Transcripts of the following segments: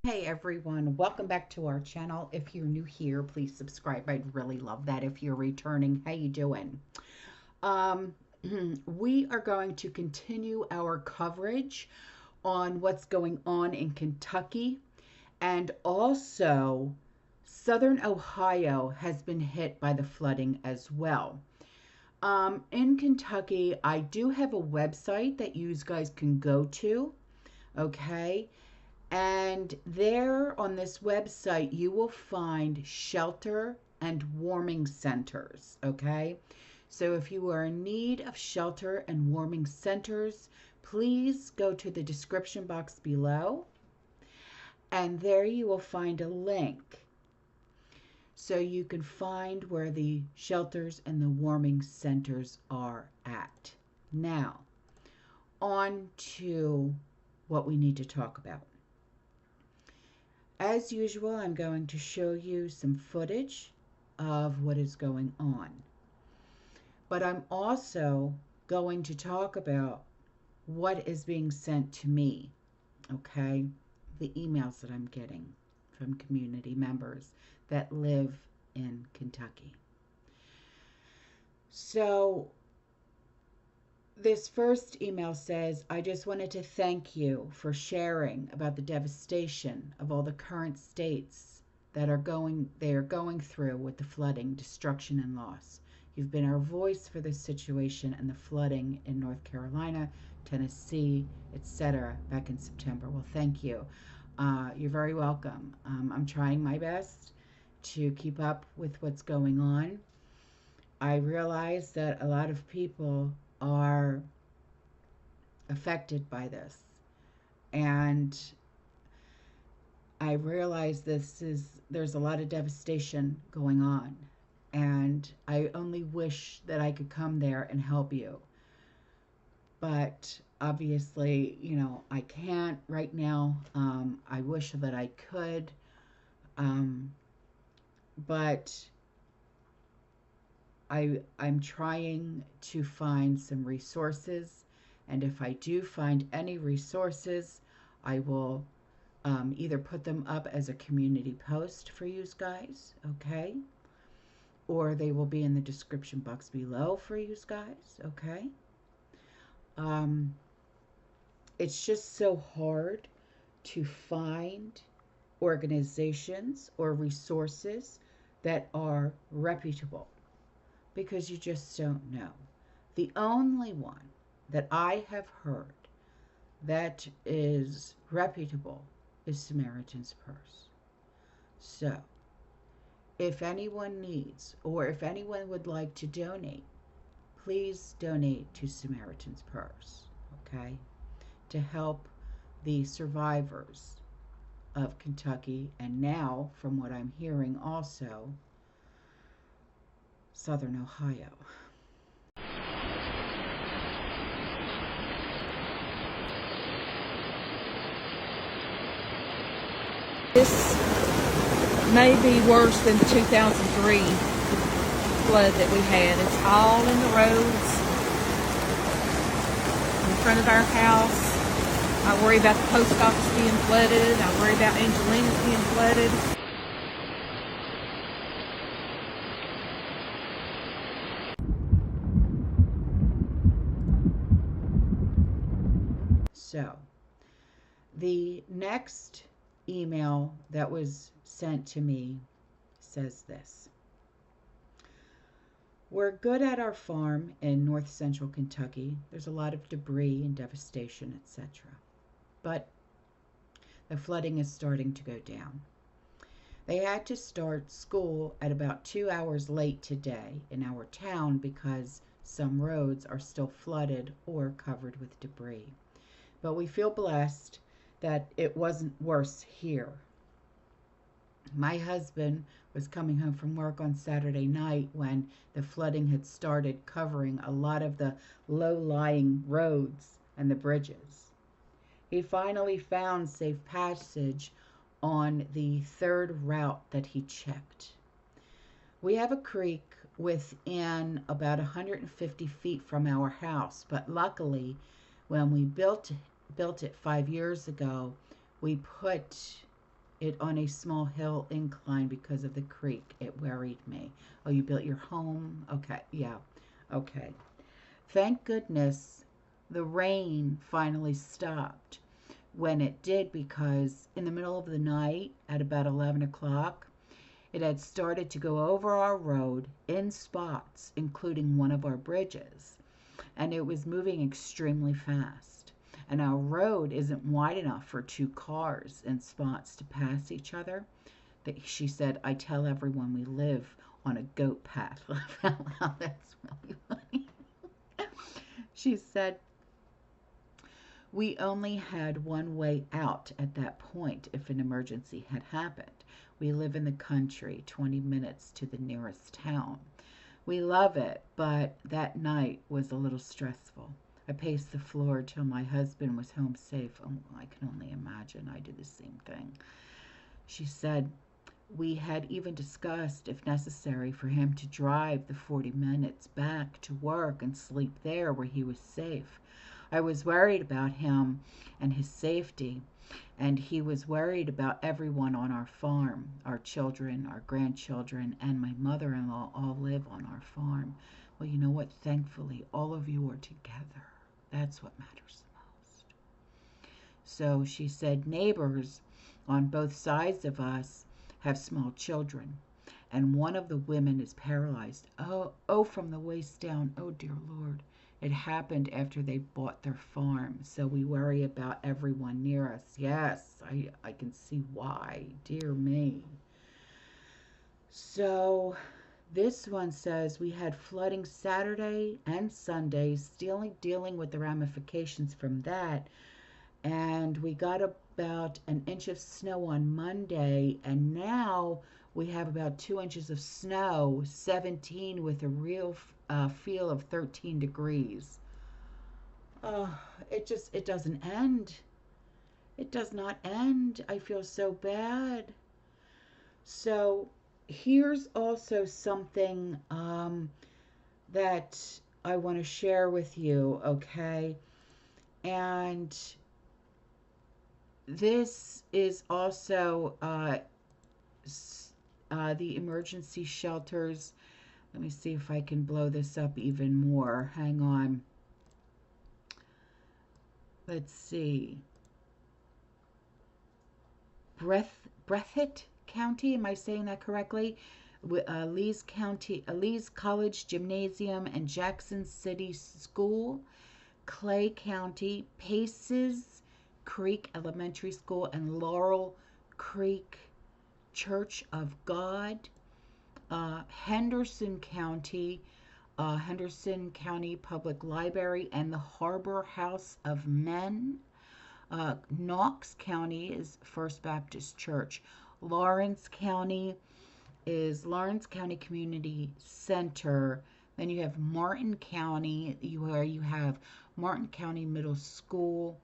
Hey everyone, welcome back to our channel. If you're new here, please subscribe. I'd really love that. If you're returning, how you doing? Um, we are going to continue our coverage on what's going on in Kentucky, and also Southern Ohio has been hit by the flooding as well. In Kentucky, I do have a website that you guys can go to, okay? And there on this website, you will find shelter and warming centers. Okay. So if you are in need of shelter and warming centers, please go to the description box below. And there you will find a link so you can find where the shelters and the warming centers are at. Now, on to what we need to talk about. As usual, I'm going to show you some footage of what is going on. But I'm also going to talk about what is being sent to me, okay? The emails that I'm getting from community members that live in Kentucky. So this first email says, I just wanted to thank you for sharing about the devastation of all the current states that are going through with the flooding, destruction, and loss. You've been our voice for this situation and the flooding in North Carolina, Tennessee, etc. back in September. Well, thank you. You're very welcome. I'm trying my best to keep up with what's going on. I realize that a lot of people are affected by this, and I realize there's a lot of devastation going on, and I only wish that I could come there and help you, but obviously, I can't right now. I wish that I could, but I'm trying to find some resources, and if I do find any resources, I will either put them up as a community post for you guys, okay? Or they will be in the description box below for you guys, okay? It's just so hard to find organizations or resources that are reputable, because you just don't know. The only one that I have heard that is reputable is Samaritan's Purse. So, if anyone needs, or if anyone would like to donate, please donate to Samaritan's Purse, okay? To help the survivors of Kentucky, and now, from what I'm hearing, also Southern Ohio. This may be worse than the 2003 flood that we had. It's all in the roads, in front of our house. I worry about the post office being flooded. I worry about Angelina's being flooded. So, the next email that was sent to me says this. We're good at our farm in north central Kentucky. There's a lot of debris and devastation, etc. But the flooding is starting to go down. They had to start school at about 2 hours late today in our town because some roads are still flooded or covered with debris. But we feel blessed that it wasn't worse here. My husband was coming home from work on Saturday night when the flooding had started covering a lot of the low-lying roads and the bridges. He finally found safe passage on the third route that he checked. We have a creek within about 150 feet from our house, but luckily when we built it 5 years ago, we put it on a small hill incline because of the creek. It worried me. Oh, you built your home? Okay, yeah, okay. Thank goodness the rain finally stopped when it did, because in the middle of the night at about 11 o'clock, it had started to go over our road in spots, including one of our bridges, and it was moving extremely fast. And our road isn't wide enough for two cars in spots to pass each other. She said, I tell everyone we live on a goat path. That's really funny. She said, we only had one way out at that point if an emergency had happened. We live in the country, 20 minutes to the nearest town. We love it, but that night was a little stressful. I paced the floor till my husband was home safe. Oh, I can only imagine. I did the same thing. She said, we had even discussed, if necessary, for him to drive the 40 minutes back to work and sleep there where he was safe. I was worried about him and his safety, and he was worried about everyone on our farm. Our children, our grandchildren, and my mother-in-law all live on our farm. Well, you know what? Thankfully, all of you are together. That's what matters the most. So she said, neighbors on both sides of us have small children, and one of the women is paralyzed. Oh, from the waist down. Oh, dear Lord. It happened after they bought their farm, so we worry about everyone near us. Yes, I can see why. Dear me. So this one says we had flooding Saturday and Sunday, dealing with the ramifications from that. And we got about an inch of snow on Monday, and now we have about 2 inches of snow, 17 with a real feel of 13 degrees. It doesn't end. It does not end. I feel so bad. So here's also something that I want to share with you, okay? And this is also the emergency shelters. Let me see if I can blow this up even more. Hang on. Let's see. Breathitt County, am I saying that correctly? Lee's County, Lee's College Gymnasium and Jackson City School, Clay County, Paces Creek Elementary School, and Laurel Creek Church of God, Henderson County, Henderson County Public Library, and the Harbor House of Men. Knox County is First Baptist Church. Lawrence County is Lawrence County Community Center. Then you have Martin County, where you have Martin County Middle School,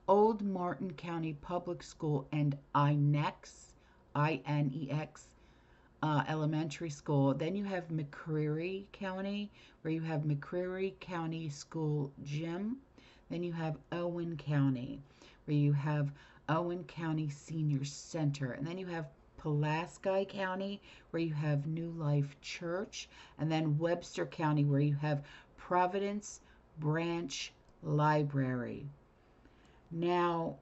Old Martin County Public School, and INEX, INEX Elementary School. Then you have McCreary County, where you have McCreary County School Gym. Then you have Owen County, where you have Owen County Senior Center. And then you have Pulaski County, where you have New Life Church. And then Webster County, where you have Providence Branch Library. Now,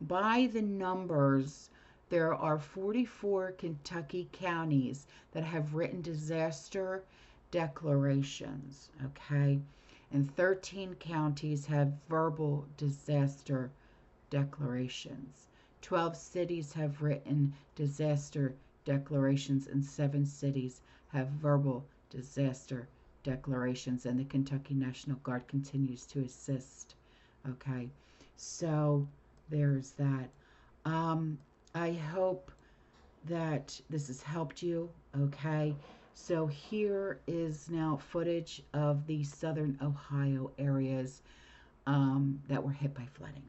by the numbers, there are 44 Kentucky counties that have written disaster declarations, okay? And 13 counties have verbal disaster declarations. 12 cities have written disaster declarations, and 7 cities have verbal disaster declarations, and the Kentucky National Guard continues to assist, okay? So there's that. I hope that this has helped you, okay? So here is now footage of the southern Ohio areas that were hit by flooding.